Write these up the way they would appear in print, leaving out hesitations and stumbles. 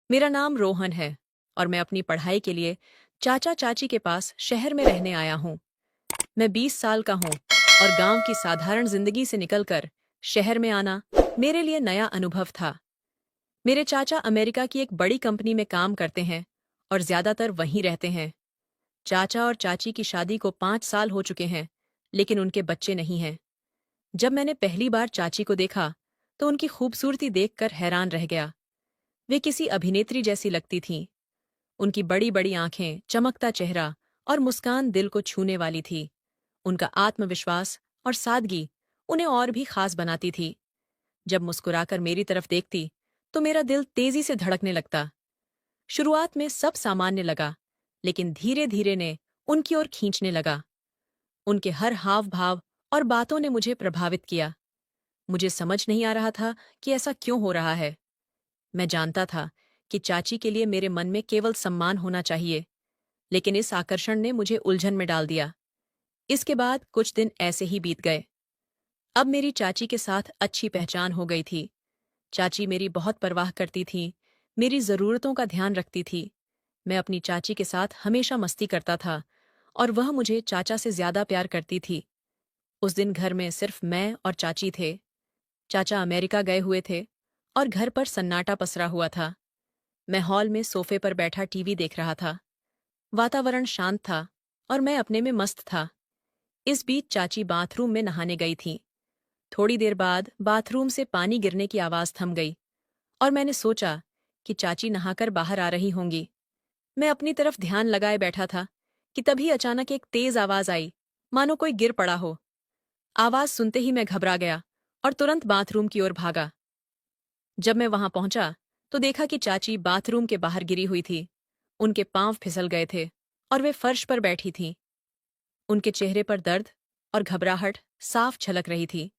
मेरा नाम रोहन है और मैं अपनी पढ़ाई के लिए चाचा चाची के पास शहर में रहने आया हूँ। मैं 20 साल का हूँ और गांव की साधारण जिंदगी से निकलकर शहर में आना मेरे लिए नया अनुभव था। मेरे चाचा अमेरिका की एक बड़ी कंपनी में काम करते हैं और ज्यादातर वहीं रहते हैं। चाचा और चाची की शादी को 5 साल हो चुके हैं, लेकिन उनके बच्चे नहीं हैं। जब मैंने पहली बार चाची को देखा तो उनकी खूबसूरती देखकर हैरान रह गया। वे किसी अभिनेत्री जैसी लगती थीं। उनकी बड़ी बड़ी आंखें, चमकता चेहरा और मुस्कान दिल को छूने वाली थी। उनका आत्मविश्वास और सादगी उन्हें और भी खास बनाती थी। जब मुस्कुराकर मेरी तरफ देखती तो मेरा दिल तेजी से धड़कने लगता। शुरुआत में सब सामान्य लगा, लेकिन धीरे धीरे ने उनकी ओर खींचने लगा। उनके हर हाव भाव और बातों ने मुझे प्रभावित किया। मुझे समझ नहीं आ रहा था कि ऐसा क्यों हो रहा है। मैं जानता था कि चाची के लिए मेरे मन में केवल सम्मान होना चाहिए, लेकिन इस आकर्षण ने मुझे उलझन में डाल दिया। इसके बाद कुछ दिन ऐसे ही बीत गए। अब मेरी चाची के साथ अच्छी पहचान हो गई थी। चाची मेरी बहुत परवाह करती थी, मेरी जरूरतों का ध्यान रखती थी। मैं अपनी चाची के साथ हमेशा मस्ती करता था और वह मुझे चाचा से ज्यादा प्यार करती थी। उस दिन घर में सिर्फ मैं और चाची थे। चाचा अमेरिका गए हुए थे और घर पर सन्नाटा पसरा हुआ था। मैं हॉल में सोफे पर बैठा टीवी देख रहा था। वातावरण शांत था और मैं अपने में मस्त था। इस बीच चाची बाथरूम में नहाने गई थीं। थोड़ी देर बाद बाथरूम से पानी गिरने की आवाज थम गई और मैंने सोचा कि चाची नहाकर बाहर आ रही होंगी। मैं अपनी तरफ ध्यान लगाए बैठा था कि तभी अचानक एक तेज आवाज आई, मानो कोई गिर पड़ा हो। आवाज सुनते ही मैं घबरा गया और तुरंत बाथरूम की ओर भागा। जब मैं वहां पहुंचा तो देखा कि चाची बाथरूम के बाहर गिरी हुई थी। उनके पांव फिसल गए थे और वे फर्श पर बैठी थीं। उनके चेहरे पर दर्द और घबराहट साफ झलक रही थी।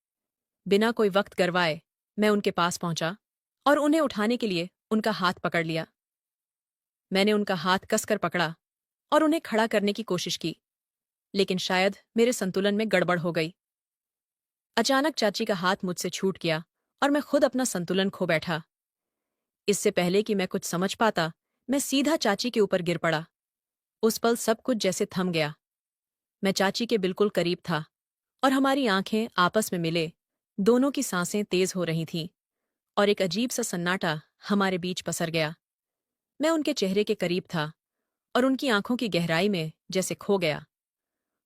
बिना कोई वक्त गरवाए मैं उनके पास पहुंचा और उन्हें उठाने के लिए उनका हाथ पकड़ लिया। मैंने उनका हाथ कसकर पकड़ा और उन्हें खड़ा करने की कोशिश की, लेकिन शायद मेरे संतुलन में गड़बड़ हो गई। अचानक चाची का हाथ मुझसे छूट गया और मैं खुद अपना संतुलन खो बैठा। इससे पहले कि मैं कुछ समझ पाता, मैं सीधा चाची के ऊपर गिर पड़ा। उस पल सब कुछ जैसे थम गया। मैं चाची के बिल्कुल करीब था और हमारी आंखें आपस में मिले। दोनों की सांसें तेज हो रही थीं और एक अजीब सा सन्नाटा हमारे बीच पसर गया। मैं उनके चेहरे के करीब था और उनकी आंखों की गहराई में जैसे खो गया।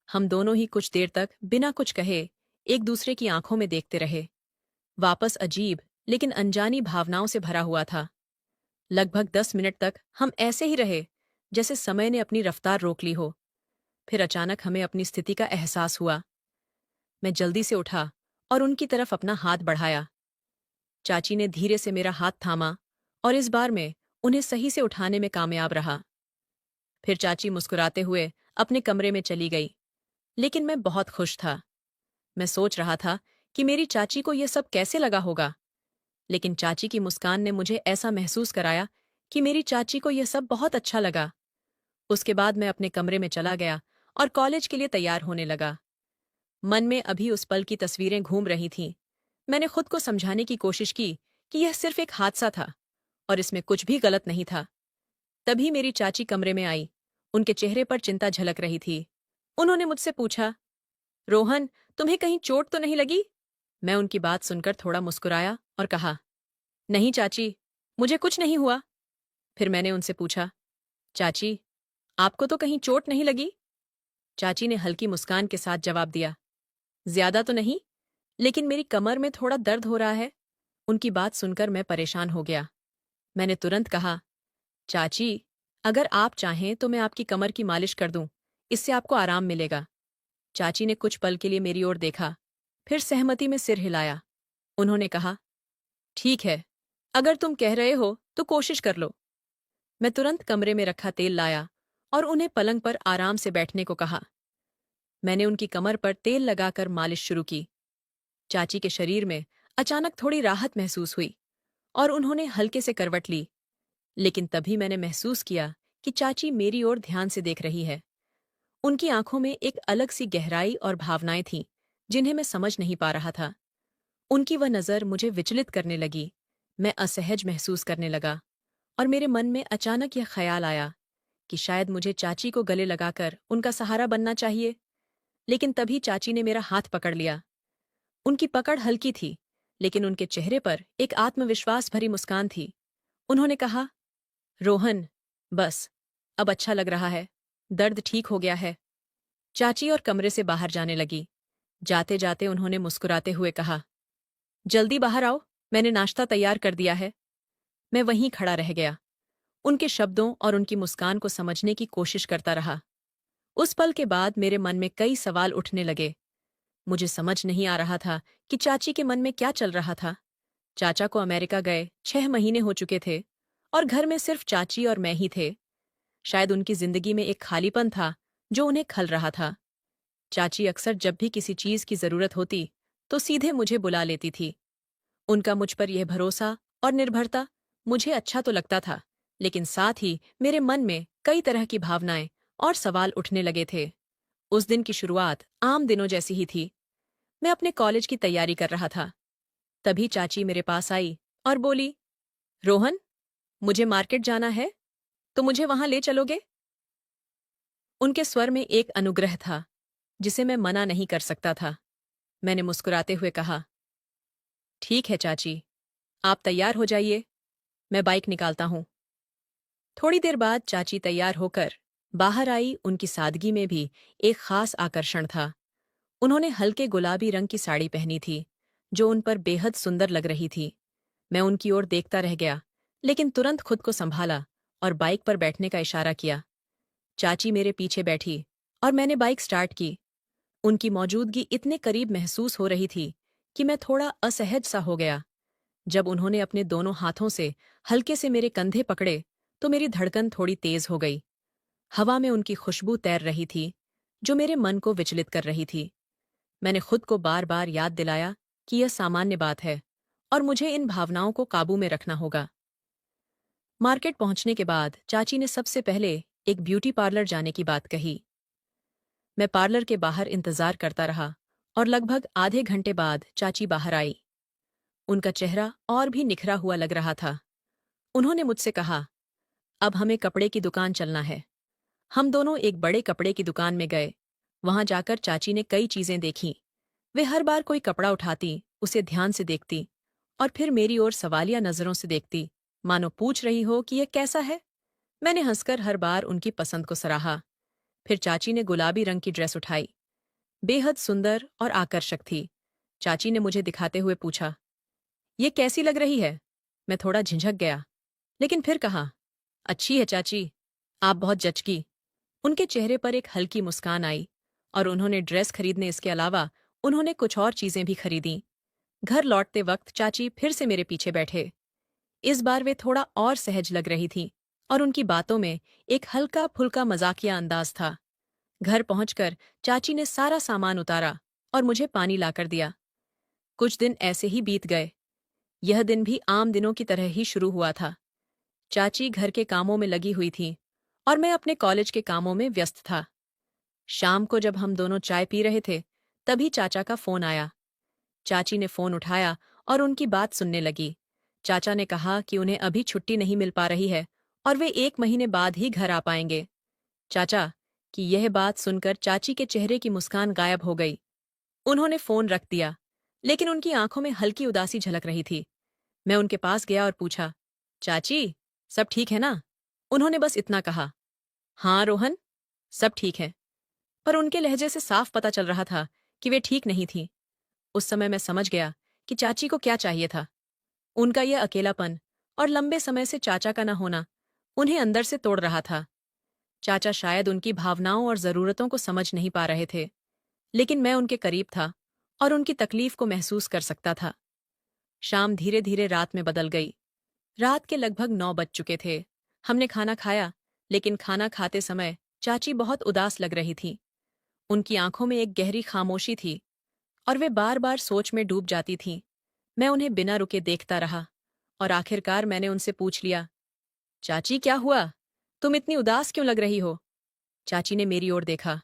हम दोनों ही कुछ देर तक बिना कुछ कहे एक दूसरे की आंखों में देखते रहे। वापस अजीब लेकिन अनजानी भावनाओं से भरा हुआ था। लगभग 10 मिनट तक हम ऐसे ही रहे, जैसे समय ने अपनी रफ्तार रोक ली हो। फिर अचानक हमें अपनी स्थिति का एहसास हुआ। मैं जल्दी से उठा और उनकी तरफ अपना हाथ बढ़ाया। चाची ने धीरे से मेरा हाथ थामा और इस बार मैं उन्हें सही से उठाने में कामयाब रहा। फिर चाची मुस्कुराते हुए अपने कमरे में चली गई, लेकिन मैं बहुत खुश था। मैं सोच रहा था कि मेरी चाची को यह सब कैसे लगा होगा, लेकिन चाची की मुस्कान ने मुझे ऐसा महसूस कराया कि मेरी चाची को यह सब बहुत अच्छा लगा। उसके बाद मैं अपने कमरे में चला गया और कॉलेज के लिए तैयार होने लगा। मन में अभी उस पल की तस्वीरें घूम रही थीं। मैंने खुद को समझाने की कोशिश की कि यह सिर्फ एक हादसा था और इसमें कुछ भी गलत नहीं था। तभी मेरी चाची कमरे में आई। उनके चेहरे पर चिंता झलक रही थी। उन्होंने मुझसे पूछा, रोहन, तुम्हें कहीं चोट तो नहीं लगी? मैं उनकी बात सुनकर थोड़ा मुस्कुराया और कहा, नहीं चाची, मुझे कुछ नहीं हुआ। फिर मैंने उनसे पूछा, चाची, आपको तो कहीं चोट नहीं लगी? चाची ने हल्की मुस्कान के साथ जवाब दिया, ज्यादा तो नहीं, लेकिन मेरी कमर में थोड़ा दर्द हो रहा है। उनकी बात सुनकर मैं परेशान हो गया। मैंने तुरंत कहा, चाची, अगर आप चाहें तो मैं आपकी कमर की मालिश कर दूं, इससे आपको आराम मिलेगा। चाची ने कुछ पल के लिए मेरी ओर देखा, फिर सहमति में सिर हिलाया। उन्होंने कहा, ठीक है, अगर तुम कह रहे हो तो कोशिश कर लो। मैं तुरंत कमरे में रखा तेल लाया और उन्हें पलंग पर आराम से बैठने को कहा। मैंने उनकी कमर पर तेल लगाकर मालिश शुरू की। चाची के शरीर में अचानक थोड़ी राहत महसूस हुई और उन्होंने हल्के से करवट ली। लेकिन तभी मैंने महसूस किया कि चाची मेरी ओर ध्यान से देख रही है। उनकी आंखों में एक अलग सी गहराई और भावनाएं थीं, जिन्हें मैं समझ नहीं पा रहा था। उनकी वह नज़र मुझे विचलित करने लगी। मैं असहज महसूस करने लगा और मेरे मन में अचानक यह ख्याल आया कि शायद मुझे चाची को गले लगाकर उनका सहारा बनना चाहिए। लेकिन तभी चाची ने मेरा हाथ पकड़ लिया। उनकी पकड़ हल्की थी, लेकिन उनके चेहरे पर एक आत्मविश्वास भरी मुस्कान थी। उन्होंने कहा, रोहन, बस, अब अच्छा लग रहा है, दर्द ठीक हो गया है। चाची और कमरे से बाहर जाने लगी। जाते जाते उन्होंने मुस्कुराते हुए कहा, जल्दी बाहर आओ, मैंने नाश्ता तैयार कर दिया है। मैं वहीं खड़ा रह गया, उनके शब्दों और उनकी मुस्कान को समझने की कोशिश करता रहा। उस पल के बाद मेरे मन में कई सवाल उठने लगे। मुझे समझ नहीं आ रहा था कि चाची के मन में क्या चल रहा था। चाचा को अमेरिका गए 6 महीने हो चुके थे और घर में सिर्फ चाची और मैं ही थे। शायद उनकी जिंदगी में एक खालीपन था जो उन्हें खल रहा था। चाची अक्सर जब भी किसी चीज की जरूरत होती तो सीधे मुझे बुला लेती थी। उनका मुझ पर यह भरोसा और निर्भरता मुझे अच्छा तो लगता था, लेकिन साथ ही मेरे मन में कई तरह की भावनाएं और सवाल उठने लगे थे। उस दिन की शुरुआत आम दिनों जैसी ही थी। मैं अपने कॉलेज की तैयारी कर रहा था। तभी चाची मेरे पास आई और बोली, रोहन, मुझे मार्केट जाना है, तो मुझे वहां ले चलोगे? उनके स्वर में एक अनुग्रह था जिसे मैं मना नहीं कर सकता था। मैंने मुस्कुराते हुए कहा, ठीक है चाची, आप तैयार हो जाइए, मैं बाइक निकालता हूं। थोड़ी देर बाद चाची तैयार होकर बाहर आई। उनकी सादगी में भी एक खास आकर्षण था। उन्होंने हल्के गुलाबी रंग की साड़ी पहनी थी जो उन पर बेहद सुंदर लग रही थी। मैं उनकी ओर देखता रह गया, लेकिन तुरंत खुद को संभाला और बाइक पर बैठने का इशारा किया। चाची मेरे पीछे बैठी और मैंने बाइक स्टार्ट की। उनकी मौजूदगी इतने करीब महसूस हो रही थी कि मैं थोड़ा असहज सा हो गया। जब उन्होंने अपने दोनों हाथों से हल्के से मेरे कंधे पकड़े तो मेरी धड़कन थोड़ी तेज हो गई। हवा में उनकी खुशबू तैर रही थी जो मेरे मन को विचलित कर रही थी। मैंने खुद को बार बार याद दिलाया कि यह सामान्य बात है और मुझे इन भावनाओं को काबू में रखना होगा। मार्केट पहुंचने के बाद चाची ने सबसे पहले एक ब्यूटी पार्लर जाने की बात कही। मैं पार्लर के बाहर इंतजार करता रहा और लगभग आधे घंटे बाद चाची बाहर आई। उनका चेहरा और भी निखरा हुआ लग रहा था। उन्होंने मुझसे कहा, अब हमें कपड़े की दुकान चलना है। हम दोनों एक बड़े कपड़े की दुकान में गए। वहां जाकर चाची ने कई चीजें देखीं। वे हर बार कोई कपड़ा उठाती, उसे ध्यान से देखती और फिर मेरी ओर सवालिया नजरों से देखती, मानो पूछ रही हो कि यह कैसा है। मैंने हंसकर हर बार उनकी पसंद को सराहा। फिर चाची ने गुलाबी रंग की ड्रेस उठाई। बेहद सुंदर और आकर्षक थी। चाची ने मुझे दिखाते हुए पूछा, ये कैसी लग रही है? मैं थोड़ा झिझक गया, लेकिन फिर कहा, अच्छी है चाची, आप बहुत जचकी। उनके चेहरे पर एक हल्की मुस्कान आई और उन्होंने ड्रेस खरीदने इसके अलावा उन्होंने कुछ और चीजें भी खरीदीं। घर लौटते वक्त चाची फिर से मेरे पीछे बैठे। इस बार वे थोड़ा और सहज लग रही थीं और उनकी बातों में एक हल्का फुल्का मजाकिया अंदाज था। घर पहुंचकर चाची ने सारा सामान उतारा और मुझे पानी लाकर दिया। कुछ दिन ऐसे ही बीत गए। यह दिन भी आम दिनों की तरह ही शुरू हुआ था। चाची घर के कामों में लगी हुई थी और मैं अपने कॉलेज के कामों में व्यस्त था। शाम को जब हम दोनों चाय पी रहे थे, तभी चाचा का फोन आया। चाची ने फोन उठाया और उनकी बात सुनने लगी। चाचा ने कहा कि उन्हें अभी छुट्टी नहीं मिल पा रही है और वे 1 महीने बाद ही घर आ पाएंगे। चाचा की यह बात सुनकर चाची के चेहरे की मुस्कान गायब हो गई। उन्होंने फोन रख दिया, लेकिन उनकी आंखों में हल्की उदासी झलक रही थी। मैं उनके पास गया और पूछा, चाची, सब ठीक है ना? उन्होंने बस इतना कहा, हाँ रोहन, सब ठीक है। पर उनके लहजे से साफ पता चल रहा था कि वे ठीक नहीं थीं। उस समय मैं समझ गया कि चाची को क्या चाहिए था। उनका यह अकेलापन और लंबे समय से चाचा का न होना उन्हें अंदर से तोड़ रहा था। चाचा शायद उनकी भावनाओं और जरूरतों को समझ नहीं पा रहे थे, लेकिन मैं उनके करीब था और उनकी तकलीफ को महसूस कर सकता था। शाम धीरे धीरे रात में बदल गई। रात के लगभग 9 बज चुके थे। हमने खाना खाया, लेकिन खाना खाते समय चाची बहुत उदास लग रही थी। उनकी आंखों में एक गहरी खामोशी थी और वे बार बार सोच में डूब जाती थीं। मैं उन्हें बिना रुके देखता रहा और आखिरकार मैंने उनसे पूछ लिया, चाची क्या हुआ? तुम इतनी उदास क्यों लग रही हो? चाची ने मेरी ओर देखा।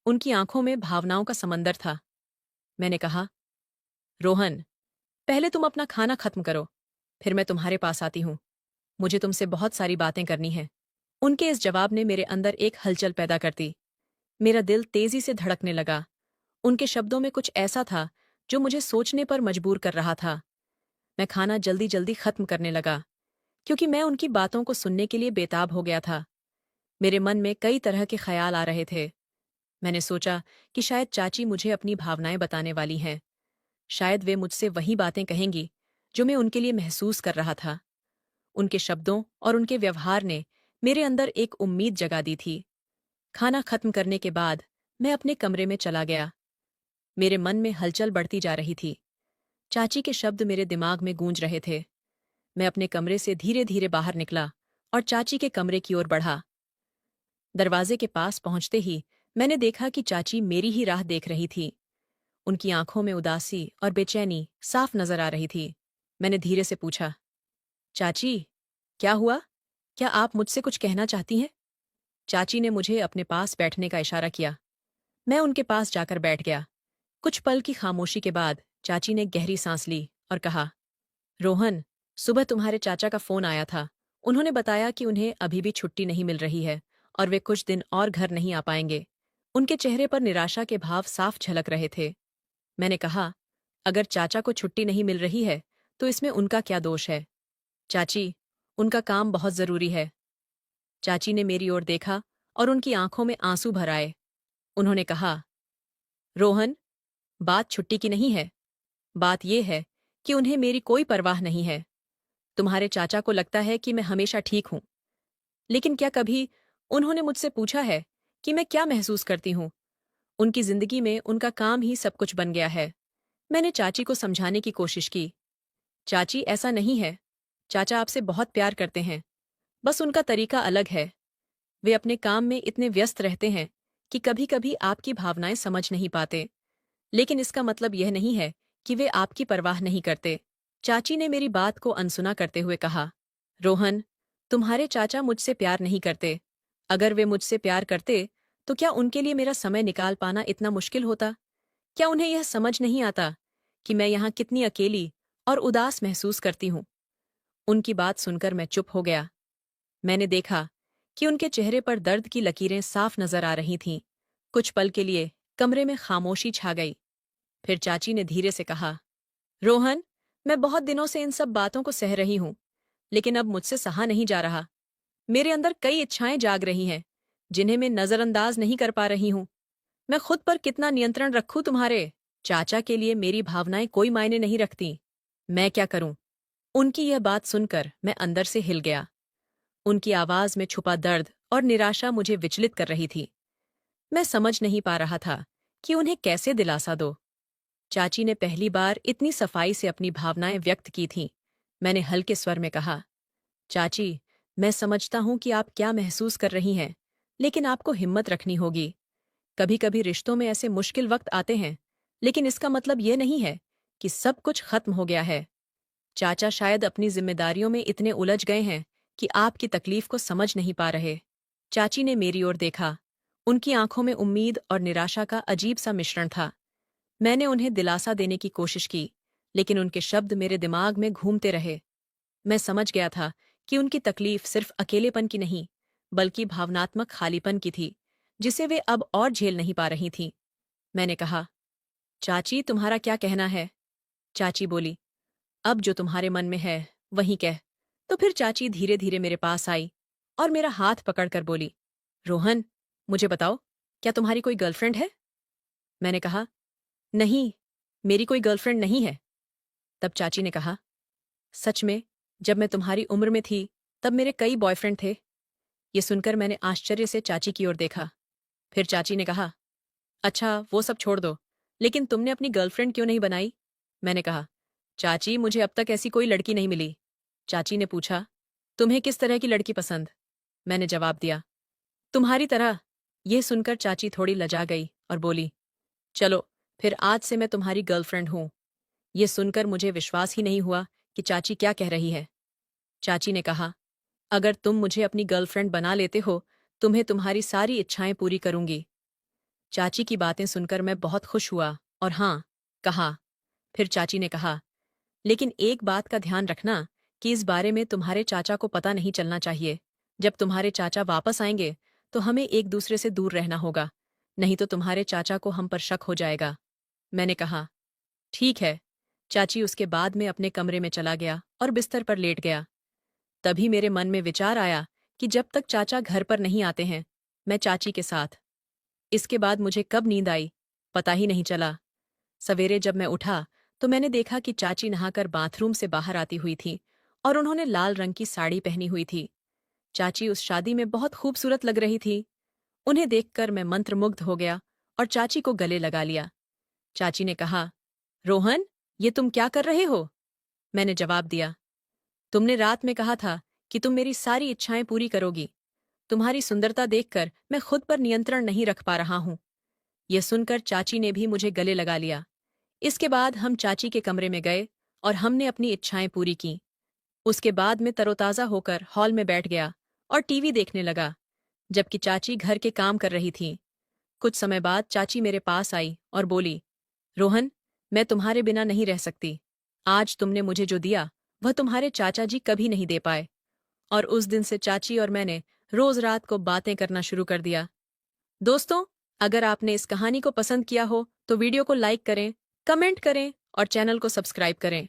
उनकी आंखों में भावनाओं का समंदर था। मैंने कहा, रोहन, पहले तुम अपना खाना खत्म करो, फिर मैं तुम्हारे पास आती हूं। मुझे तुमसे बहुत सारी बातें करनी हैं। उनके इस जवाब ने मेरे अंदर एक हलचल पैदा कर दी। मेरा दिल तेजी से धड़कने लगा। उनके शब्दों में कुछ ऐसा था जो मुझे सोचने पर मजबूर कर रहा था। मैं खाना जल्दी जल्दी खत्म करने लगा, क्योंकि मैं उनकी बातों को सुनने के लिए बेताब हो गया था। मेरे मन में कई तरह के ख्याल आ रहे थे। मैंने सोचा कि शायद चाची मुझे अपनी भावनाएं बताने वाली हैं। शायद वे मुझसे वही बातें कहेंगी जो मैं उनके लिए महसूस कर रहा था। उनके शब्दों और उनके व्यवहार ने मेरे अंदर एक उम्मीद जगा दी थी। खाना खत्म करने के बाद मैं अपने कमरे में चला गया। मेरे मन में हलचल बढ़ती जा रही थी। चाची के शब्द मेरे दिमाग में गूंज रहे थे। मैं अपने कमरे से धीरे धीरे बाहर निकला और चाची के कमरे की ओर बढ़ा। दरवाजे के पास पहुंचते ही मैंने देखा कि चाची मेरी ही राह देख रही थी। उनकी आंखों में उदासी और बेचैनी साफ नजर आ रही थी। मैंने धीरे से पूछा, चाची, क्या हुआ? क्या आप मुझसे कुछ कहना चाहती हैं? चाची ने मुझे अपने पास बैठने का इशारा किया। मैं उनके पास जाकर बैठ गया। कुछ पल की खामोशी के बाद चाची ने गहरी सांस ली और कहा, रोहन, सुबह तुम्हारे चाचा का फोन आया था। उन्होंने बताया कि उन्हें अभी भी छुट्टी नहीं मिल रही है और वे कुछ दिन और घर नहीं आ पाएंगे। उनके चेहरे पर निराशा के भाव साफ झलक रहे थे। मैंने कहा, अगर चाचा को छुट्टी नहीं मिल रही है तो इसमें उनका क्या दोष है? चाची, उनका काम बहुत जरूरी है। चाची ने मेरी ओर देखा और उनकी आंखों में आंसू भर आए। उन्होंने कहा, रोहन, बात छुट्टी की नहीं है। बात यह है कि उन्हें मेरी कोई परवाह नहीं है। तुम्हारे चाचा को लगता है कि मैं हमेशा ठीक हूं, लेकिन क्या कभी उन्होंने मुझसे पूछा है कि मैं क्या महसूस करती हूं? उनकी जिंदगी में उनका काम ही सब कुछ बन गया है। मैंने चाची को समझाने की कोशिश की। चाची, ऐसा नहीं है। चाचा आपसे बहुत प्यार करते हैं। बस उनका तरीका अलग है। वे अपने काम में इतने व्यस्त रहते हैं कि कभी कभी आपकी भावनाएं समझ नहीं पाते। लेकिन इसका मतलब यह नहीं है कि वे आपकी परवाह नहीं करते। चाची ने मेरी बात को अनसुना करते हुए कहा, रोहन, तुम्हारे चाचा मुझसे प्यार नहीं करते। अगर वे मुझसे प्यार करते तो क्या उनके लिए मेरा समय निकाल पाना इतना मुश्किल होता? क्या उन्हें यह समझ नहीं आता कि मैं यहाँ कितनी अकेली और उदास महसूस करती हूँ? उनकी बात सुनकर मैं चुप हो गया। मैंने देखा कि उनके चेहरे पर दर्द की लकीरें साफ नजर आ रही थीं। कुछ पल के लिए कमरे में खामोशी छा गई। फिर चाची ने धीरे से कहा, रोहन, मैं बहुत दिनों से इन सब बातों को सह रही हूं, लेकिन अब मुझसे सहा नहीं जा रहा। मेरे अंदर कई इच्छाएं जाग रही हैं, जिन्हें मैं नजरअंदाज नहीं कर पा रही हूं। मैं खुद पर कितना नियंत्रण रखूं तुम्हारे? चाचा के लिए मेरी भावनाएं कोई मायने नहीं रखती। मैं क्या करूं? उनकी यह बात सुनकर मैं अंदर से हिल गया। उनकी आवाज में छुपा दर्द और निराशा मुझे विचलित कर रही थी। मैं समझ नहीं पा रहा था कि उन्हें कैसे दिलासा दो। चाची ने पहली बार इतनी सफाई से अपनी भावनाएं व्यक्त की थीं। मैंने हल्के स्वर में कहा, चाची, मैं समझता हूं कि आप क्या महसूस कर रही हैं, लेकिन आपको हिम्मत रखनी होगी। कभी कभी रिश्तों में ऐसे मुश्किल वक्त आते हैं, लेकिन इसका मतलब यह नहीं है कि सब कुछ खत्म हो गया है। चाचा शायद अपनी जिम्मेदारियों में इतने उलझ गए हैं कि आपकी तकलीफ को समझ नहीं पा रहे। चाची ने मेरी ओर देखा। उनकी आंखों में उम्मीद और निराशा का अजीब सा मिश्रण था। मैंने उन्हें दिलासा देने की कोशिश की, लेकिन उनके शब्द मेरे दिमाग में घूमते रहे। मैं समझ गया था कि उनकी तकलीफ सिर्फ अकेलेपन की नहीं, बल्कि भावनात्मक खालीपन की थी, जिसे वे अब और झेल नहीं पा रही थीं। मैंने कहा, चाची, तुम्हारा क्या कहना है? चाची बोली, अब जो तुम्हारे मन में है वही कह। तो फिर चाची धीरे धीरे मेरे पास आई और मेरा हाथ पकड़कर बोली, रोहन, मुझे बताओ, क्या तुम्हारी कोई गर्लफ्रेंड है? मैंने कहा, नहीं, मेरी कोई गर्लफ्रेंड नहीं है। तब चाची ने कहा, सच में? जब मैं तुम्हारी उम्र में थी तब मेरे कई बॉयफ्रेंड थे। ये सुनकर मैंने आश्चर्य से चाची की ओर देखा। फिर चाची ने कहा, अच्छा, वो सब छोड़ दो, लेकिन तुमने अपनी गर्लफ्रेंड क्यों नहीं बनाई? मैंने कहा, चाची, मुझे अब तक ऐसी कोई लड़की नहीं मिली। चाची ने पूछा, तुम्हें किस तरह की लड़की पसंद? मैंने जवाब दिया, तुम्हारी तरह। यह सुनकर चाची थोड़ी लजा गई और बोली, चलो, फिर आज से मैं तुम्हारी गर्लफ्रेंड हूं। ये सुनकर मुझे विश्वास ही नहीं हुआ कि चाची क्या कह रही है। चाची ने कहा, अगर तुम मुझे अपनी गर्लफ्रेंड बना लेते हो, तुम्हें तुम्हारी सारी इच्छाएं पूरी करूंगी। चाची की बातें सुनकर मैं बहुत खुश हुआ और हाँ, कहा। फिर चाची ने कहा, लेकिन एक बात का ध्यान रखना कि इस बारे में तुम्हारे चाचा को पता नहीं चलना चाहिए। जब तुम्हारे चाचा वापस आएंगे तो हमें एक दूसरे से दूर रहना होगा, नहीं तो तुम्हारे चाचा को हम पर शक हो जाएगा। मैंने कहा, ठीक है। चाची उसके बाद में अपने कमरे में चला गया और बिस्तर पर लेट गया। तभी मेरे मन में विचार आया कि जब तक चाचा घर पर नहीं आते हैं, मैं चाची के साथ। इसके बाद मुझे कब नींद आई, पता ही नहीं चला। सवेरे जब मैं उठा तो मैंने देखा कि चाची नहाकर बाथरूम से बाहर आती हुई थी और उन्होंने लाल रंग की साड़ी पहनी हुई थी। चाची उस शादी में बहुत खूबसूरत लग रही थी। उन्हें देखकर मैं मंत्रमुग्ध हो गया और चाची को गले लगा लिया। चाची ने कहा, रोहन, ये तुम क्या कर रहे हो? मैंने जवाब दिया, तुमने रात में कहा था कि तुम मेरी सारी इच्छाएं पूरी करोगी। तुम्हारी सुंदरता देखकर मैं खुद पर नियंत्रण नहीं रख पा रहा हूं। यह सुनकर चाची ने भी मुझे गले लगा लिया। इसके बाद हम चाची के कमरे में गए और हमने अपनी इच्छाएं पूरी की। उसके बाद मैं तरोताजा होकर हॉल में बैठ गया और टीवी देखने लगा, जबकि चाची घर के काम कर रही थी। कुछ समय बाद चाची मेरे पास आई और बोली, रोहन, मैं तुम्हारे बिना नहीं रह सकती। आज तुमने मुझे जो दिया वह तुम्हारे चाचा जी कभी नहीं दे पाए। और उस दिन से चाची और मैंने रोज रात को बातें करना शुरू कर दिया। दोस्तों, अगर आपने इस कहानी को पसंद किया हो तो वीडियो को लाइक करें, कमेंट करें और चैनल को सब्सक्राइब करें।